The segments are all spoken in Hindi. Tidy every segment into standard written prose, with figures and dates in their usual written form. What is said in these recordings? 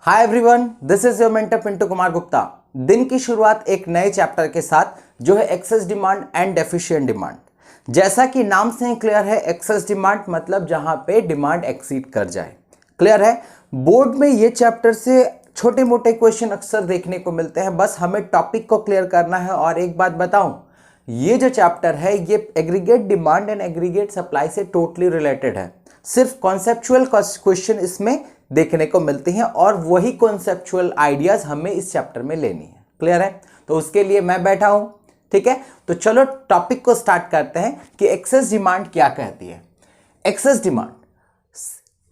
Hi everyone, this is your mentor Pintu Kumar Gupta. दिन की शुरुआत एक नए चैप्टर के साथ जो है excess demand and deficient demand. जैसा कि नाम से ही क्लियर है, एक्सेस डिमांड मतलब जहां पे डिमांड एक्सीड कर जाए। क्लियर है। बोर्ड में ये चैप्टर से छोटे मोटे क्वेश्चन अक्सर देखने को मिलते हैं, बस हमें टॉपिक को क्लियर करना है। और एक बात बताऊं, ये जो चैप्टर है ये aggregate demand and aggregate supply से टोटली रिलेटेड है। सिर्फ कॉन्सेप्चुअल क्वेश्चन इसमें देखने को मिलती हैं और वही कॉन्सेप्चुअल आइडियाज हमें इस चैप्टर में लेनी है। क्लियर है। तो उसके लिए मैं बैठा हूं। ठीक है, तो चलो टॉपिक को स्टार्ट करते हैं कि एक्सेस डिमांड क्या कहती है। Excess demand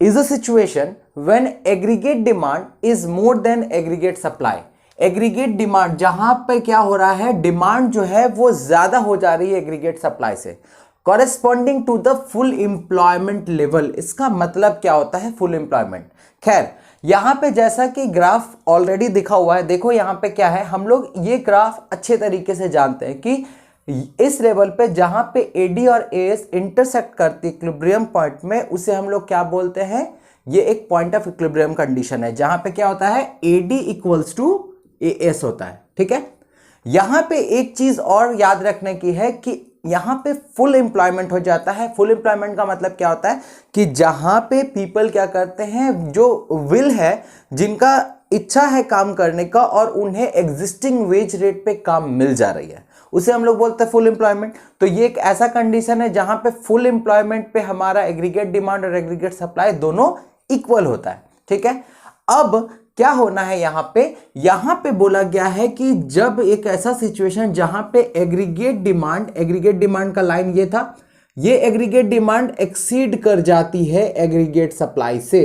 is a situation when aggregate demand is more than aggregate supply. Aggregate demand जहां पे क्या हो रहा है, डिमांड जो है वो ज्यादा हो जा रही है एग्रीगेट सप्लाई से, corresponding to the full employment level. इसका मतलब क्या होता है फुल एम्प्लॉयमेंट। खैर, यहां पे जैसा कि ग्राफ ऑलरेडी दिखा हुआ है, देखो यहां पे क्या है, हम लोग ये ग्राफ अच्छे तरीके से जानते हैं कि इस लेवल पे जहां पे एडी और एएस इंटरसेक्ट करती इक्विलिब्रियम पॉइंट में, उसे हम लोग क्या बोलते हैं, ये एक पॉइंट ऑफ इक्विलिब्रियम कंडीशन है जहां पे क्या होता है, एडी इक्वल्स टू एएस होता है। ठीक है। यहां पे एक चीज और याद रखने की है कि यहां पे फुल एम्प्लॉयमेंट हो जाता है। फुल एम्प्लॉयमेंट का मतलब क्या होता है कि जहां पे पीपल क्या करते हैं, जो विल है, जिनका इच्छा है काम करने का और उन्हें एग्जिस्टिंग वेज रेट पे काम मिल जा रही है, उसे हम लोग बोलते हैं फुल एम्प्लॉयमेंट। तो ये एक ऐसा कंडीशन है जहां पे फुल एम्प्लॉयमेंट पे हमारा एग्रीगेट डिमांड और एग्रीगेट सप्लाई दोनों इक्वल होता है। ठीक है। अब क्या होना है, यहां पे बोला गया है कि जब एक ऐसा सिचुएशन जहां पे एग्रीगेट डिमांड का लाइन ये था, ये एग्रीगेट डिमांड एक्सीड कर जाती है एग्रीगेट सप्लाई से,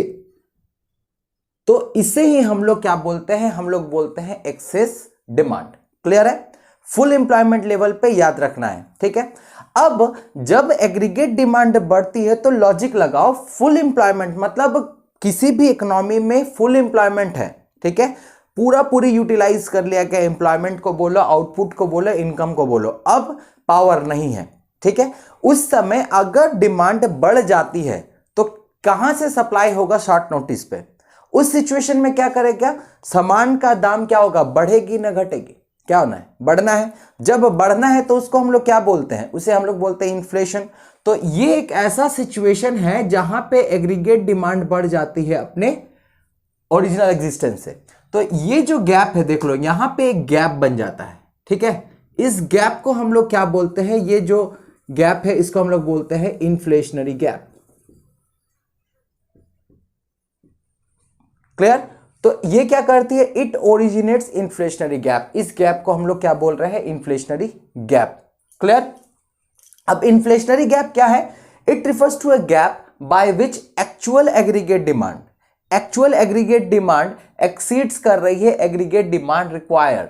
तो इसे ही हम लोग क्या बोलते हैं, हम लोग बोलते हैं एक्सेस डिमांड। क्लियर है। फुल एम्प्लॉयमेंट लेवल पे याद रखना है। ठीक है। अब जब एग्रीगेट डिमांड बढ़ती है तो लॉजिक लगाओ, फुल एम्प्लॉयमेंट मतलब किसी भी इकोनॉमी में फुल एम्प्लॉयमेंट है। ठीक है, पूरी यूटिलाइज कर लिया गया, एम्प्लॉयमेंट को बोलो, आउटपुट को बोलो, इनकम को बोलो, अब पावर नहीं है। ठीक है। उस समय अगर डिमांड बढ़ जाती है तो कहां से सप्लाई होगा, शॉर्ट नोटिस पे। उस सिचुएशन में क्या करेगा, सामान का दाम क्या होगा, बढ़ेगी ना घटेगी, क्या होना है, बढ़ना है। जब बढ़ना है तो उसको हम लोग क्या बोलते हैं, उसे हम लोग बोलते हैं इन्फ्लेशन। तो ये एक ऐसा सिचुएशन है जहां पे एग्रीगेट डिमांड बढ़ जाती है अपने ओरिजिनल एग्जिस्टेंस से। तो ये जो गैप है, देख लो यहां पे एक गैप बन जाता है। ठीक है। इस गैप को हम लोग क्या बोलते हैं, ये जो गैप है इसको हम लोग बोलते हैं इन्फ्लेशनरी गैप। क्लियर। तो ये क्या करती है, इट ओरिजिनेट्स इन्फ्लेशनरी गैप। इस गैप को हम लोग क्या बोल रहे हैं, इन्फ्लेशनरी गैप। क्लियर। अब इन्फ्लेशनरी गैप क्या है, it refers to a gap by which actual aggregate demand exceeds कर रही है एग्रीगेट डिमांड रिक्वायर्ड।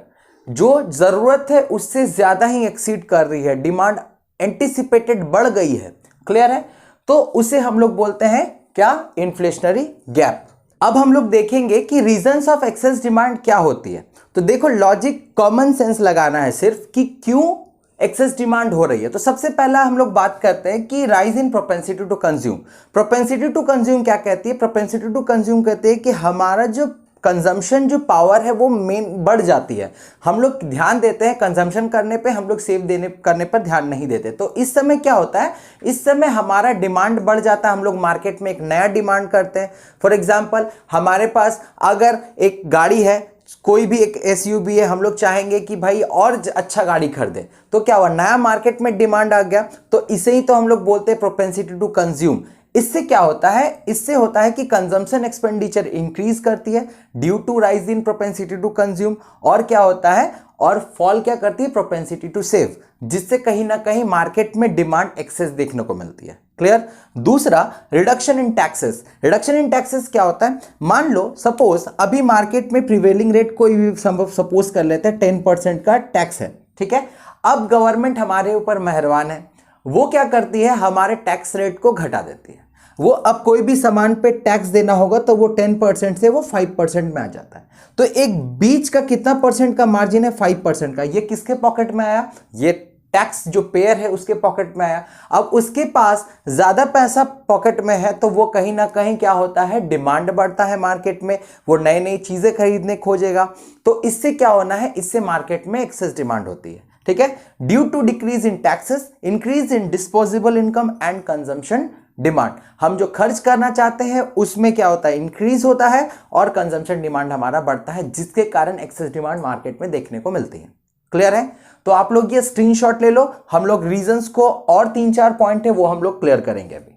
जो जरूरत है उससे ज्यादा ही एक्सीड कर रही है, डिमांड एंटिसिपेटेड बढ़ गई है। क्लियर है। तो उसे हम लोग बोलते हैं क्या, इन्फ्लेशनरी गैप। अब हम लोग देखेंगे कि रीजंस ऑफ एक्सेस डिमांड क्या होती है। तो देखो, लॉजिक कॉमन सेंस लगाना है सिर्फ कि क्यों एक्सेस डिमांड हो रही है। तो सबसे पहला हम लोग बात करते हैं कि rise in propensity to consume. Propensity to consume क्या कहती है, प्रोपेंसिटी टू कंज्यूम कहती है कि हमारा जो कंजम्पशन जो पावर है वो मेन बढ़ जाती है। हम लोग ध्यान देते हैं कंजम्पशन करने पे, हम लोग सेव करने पर ध्यान नहीं देते। तो इस समय क्या होता है, इस समय हमारा डिमांड बढ़ जाता है, हम लोग मार्केट में एक नया डिमांड करते हैं। फॉर एग्जाम्पल, हमारे पास अगर एक गाड़ी है, कोई भी एक एसयूवी है, हम लोग चाहेंगे कि भाई और अच्छा गाड़ी खरीदे, तो क्या हुआ, नया मार्केट में डिमांड आ गया। तो इसे ही तो हम लोग बोलते हैं प्रोपेंसिटी टू कंज्यूम। इससे क्या होता है, इससे होता है कि कंजम्पशन एक्सपेंडिचर इंक्रीज करती है due to rise in propensity to consume. और क्या होता है, और फॉल क्या करती है, प्रोपेंसिटी टू सेव, जिससे कहीं ना कहीं मार्केट में डिमांड एक्सेस देखने को मिलती है। क्लियर। दूसरा, reduction in taxes. Reduction in taxes क्या होता है, मान लो सपोज अभी मार्केट में प्रिवेलिंग रेट कोई भी सपोज कर लेते हैं 10% का टैक्स है। ठीक है। अब गवर्नमेंट हमारे ऊपर मेहरबान है, वो क्या करती है, हमारे टैक्स रेट को घटा देती है। वो अब कोई भी सामान पे टैक्स देना होगा तो वो 10% से वो 5% में आ जाता है। तो एक बीच का कितना परसेंट का मार्जिन है, 5% का। ये किसके पॉकेट में आया, ये टैक्स जो पेयर है उसके पॉकेट में आया। अब उसके पास ज्यादा पैसा पॉकेट में है तो वो कहीं ना कहीं क्या होता है, डिमांड बढ़ता है मार्केट में, वो नई नई चीजें खरीदने खोजेगा। तो इससे क्या होना है, इससे मार्केट में एक्सेस डिमांड होती है। ठीक है, due to decrease in taxes, increase in disposable income and consumption demand. हम जो खर्च करना चाहते हैं उसमें क्या होता है, इंक्रीज होता है और कंजम्पशन डिमांड हमारा बढ़ता है, जिसके कारण एक्सेस डिमांड मार्केट में देखने को मिलती है। क्लियर है? तो आप लोग ये स्क्रीनशॉट ले लो, हम लोग रीजंस को और 3-4 पॉइंट है वो हम लोग क्लियर करेंगे अभी।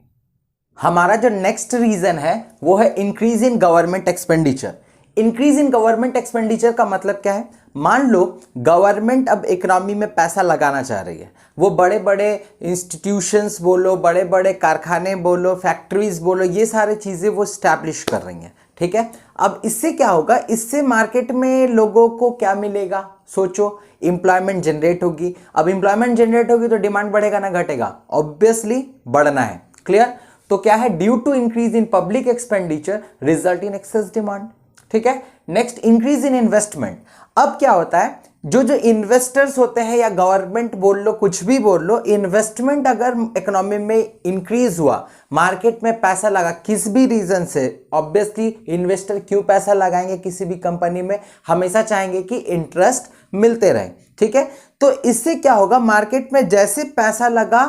हमारा जो नेक्स्ट रीजन है वो है increase in government expenditure. Increase in government expenditure का मतलब क्या है, मान लो गवर्नमेंट अब इकोनॉमी में पैसा लगाना चाह रही है, वो बड़े बड़े इंस्टीट्यूशंस बोलो, बड़े बड़े कारखाने बोलो, फैक्ट्रीज बोलो, ये सारे चीज़ें वो स्टैब्लिश कर रही हैं। ठीक है, अब इससे क्या होगा, इससे मार्केट में लोगों को क्या मिलेगा, सोचो, इंप्लॉयमेंट जनरेट होगी। अब इंप्लॉयमेंट जनरेट होगी तो डिमांड बढ़ेगा ना घटेगा, ऑब्वियसली बढ़ना है। क्लियर? तो क्या है, due to increase in public expenditure result in excess demand. ठीक है, नेक्स्ट इंक्रीज इन इन्वेस्टमेंट। अब क्या होता है, जो जो इन्वेस्टर्स होते हैं या गवर्नमेंट बोल लो, कुछ भी बोल लो, इन्वेस्टमेंट अगर इकोनॉमी में इंक्रीज हुआ, मार्केट में पैसा लगा किस भी रीजन से, ऑब्वियसली इन्वेस्टर क्यों पैसा लगाएंगे किसी भी कंपनी में, हमेशा चाहेंगे कि इंटरेस्ट मिलते रहे। ठीक है, तो इससे क्या होगा, मार्केट में जैसे पैसा लगा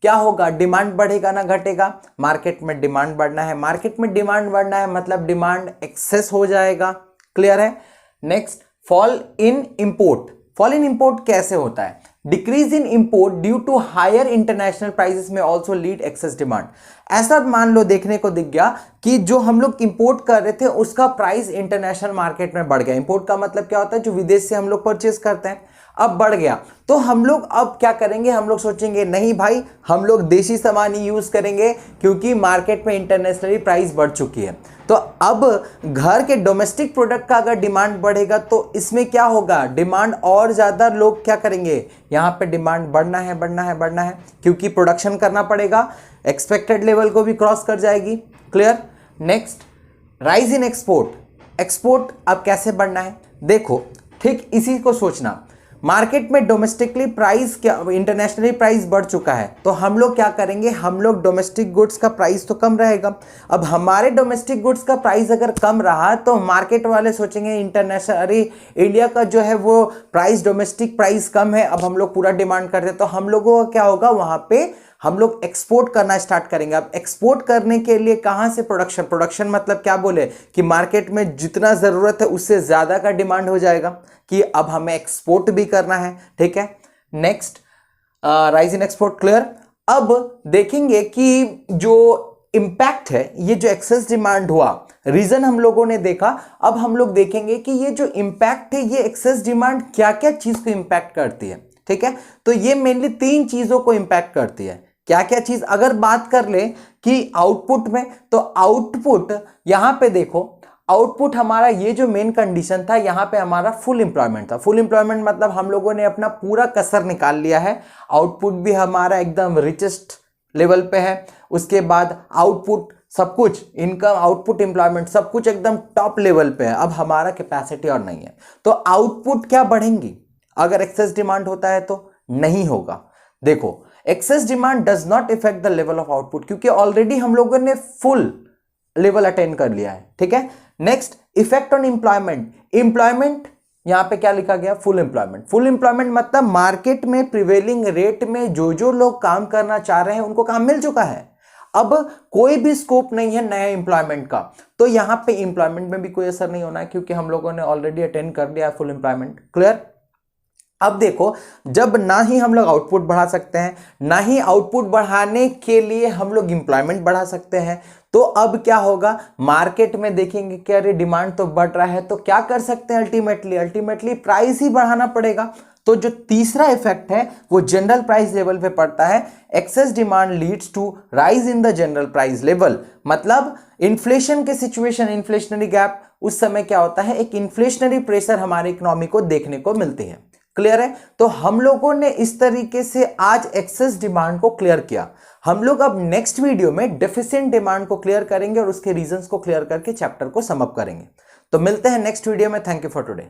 क्या होगा, डिमांड बढ़ेगा ना घटेगा, मार्केट में डिमांड बढ़ना है, मार्केट में डिमांड बढ़ना है मतलब डिमांड एक्सेस हो जाएगा। क्लियर है? Next, fall in import. Fall in import कैसे होता है, decrease in import due to higher international prices may also lead excess demand. ऐसा मान लो देखने को दिख गया कि जो हम लोग इंपोर्ट कर रहे थे उसका प्राइस इंटरनेशनल मार्केट में बढ़ गया। इंपोर्ट का मतलब क्या होता है, जो विदेश से हम लोग परचेज करते हैं, अब बढ़ गया। तो हम लोग अब क्या करेंगे, हम लोग सोचेंगे नहीं भाई, हम लोग देशी सामान ही यूज करेंगे क्योंकि मार्केट में इंटरनेशनली प्राइस बढ़ चुकी है। तो अब घर के डोमेस्टिक प्रोडक्ट का अगर डिमांड बढ़ेगा तो इसमें क्या होगा, डिमांड और ज्यादा लोग क्या करेंगे, यहाँ पे डिमांड बढ़ना है बढ़ना है बढ़ना है, क्योंकि प्रोडक्शन करना पड़ेगा, एक्सपेक्टेड लेवल को भी क्रॉस कर जाएगी। Clear? Next, rise in export. Export अब कैसे बढ़ना है, देखो ठीक इसी को सोचना, मार्केट में डोमेस्टिकली प्राइस क्या, इंटरनेशनली प्राइस बढ़ चुका है, तो हम लोग क्या करेंगे, हम लोग डोमेस्टिक गुड्स का प्राइस तो कम रहेगा। अब हमारे डोमेस्टिक गुड्स का प्राइस अगर कम रहा तो मार्केट वाले सोचेंगे इंटरनेशनल, अरे इंडिया का जो है वो प्राइस, डोमेस्टिक प्राइस कम है, अब हम लोग पूरा डिमांड करते हैं, तो हम लोगों का क्या होगा, वहां पे हम लोग एक्सपोर्ट करना स्टार्ट करेंगे। अब एक्सपोर्ट करने के लिए कहां से, प्रोडक्शन। प्रोडक्शन मतलब क्या बोले कि मार्केट में जितना जरूरत है उससे ज्यादा का डिमांड हो जाएगा कि अब हमें एक्सपोर्ट भी करना है। ठीक है, next, rise in export. Clear? अब देखेंगे कि जो इंपैक्ट है, ये जो एक्सेस डिमांड हुआ, रीजन हम लोगों ने देखा, अब हम लोग देखेंगे कि ये जो इंपैक्ट है, ये एक्सेस डिमांड क्या क्या चीज को इंपैक्ट करती है। ठीक है, तो ये मेनली 3 चीजों को इंपैक्ट करती है। क्या क्या चीज, अगर बात कर ले कि आउटपुट में, तो आउटपुट यहां पे देखो, आउटपुट हमारा ये जो मेन कंडीशन था, यहां पे हमारा फुल एम्प्लॉयमेंट था। फुल एम्प्लॉयमेंट मतलब हम लोगों ने अपना पूरा कसर निकाल लिया है, आउटपुट भी हमारा एकदम रिचेस्ट लेवल पे है, उसके बाद आउटपुट सब कुछ, इनकम, आउटपुट, एम्प्लॉयमेंट सब कुछ एकदम टॉप लेवल पे है। अब हमारा कैपेसिटी और नहीं है, तो आउटपुट क्या बढ़ेंगी, अगर एक्सेस डिमांड होता है तो नहीं होगा। देखो, excess demand does not effect the level of output, क्योंकि ऑलरेडी हम लोगों ने फुल लेवल अटेन कर लिया है। ठीक है, next, effect on employment. Employment यहां पे क्या लिखा गया, फुल एम्प्लॉयमेंट। फुल एम्प्लॉयमेंट मतलब मार्केट में प्रिवेलिंग रेट में जो जो लोग काम करना चाह रहे हैं उनको काम मिल चुका है, अब कोई भी स्कोप नहीं है नया एम्प्लॉयमेंट का, तो यहां पे एम्प्लॉयमेंट में भी कोई असर नहीं होना है क्योंकि हम लोगों ने ऑलरेडी अटेन कर लिया है फुल एम्प्लॉयमेंट। क्लियर? अब देखो, जब ना ही हम लोग आउटपुट बढ़ा सकते हैं, ना ही आउटपुट बढ़ाने के लिए हम लोग एम्प्लॉयमेंट बढ़ा सकते हैं, तो अब क्या होगा, मार्केट में देखेंगे कि अरे डिमांड तो बढ़ रहा है, तो क्या कर सकते हैं, अल्टीमेटली प्राइस ही बढ़ाना पड़ेगा। तो जो तीसरा इफेक्ट है वो जनरल प्राइस लेवल पे पड़ता है। Excess demand leads to rise in the general price level, मतलब इन्फ्लेशन के सिचुएशन, इन्फ्लेशनरी गैप, उस समय क्या होता है, एक इन्फ्लेशनरी प्रेशर हमारी इकोनॉमी को देखने को मिलती है। क्लियर है? तो हम लोगों ने इस तरीके से आज एक्सेस डिमांड को क्लियर किया। हम लोग अब नेक्स्ट वीडियो में डेफिशिएंट डिमांड को क्लियर करेंगे और उसके रीजंस को क्लियर करके चैप्टर को सम अप करेंगे। तो मिलते हैं नेक्स्ट वीडियो में। Thank you for today.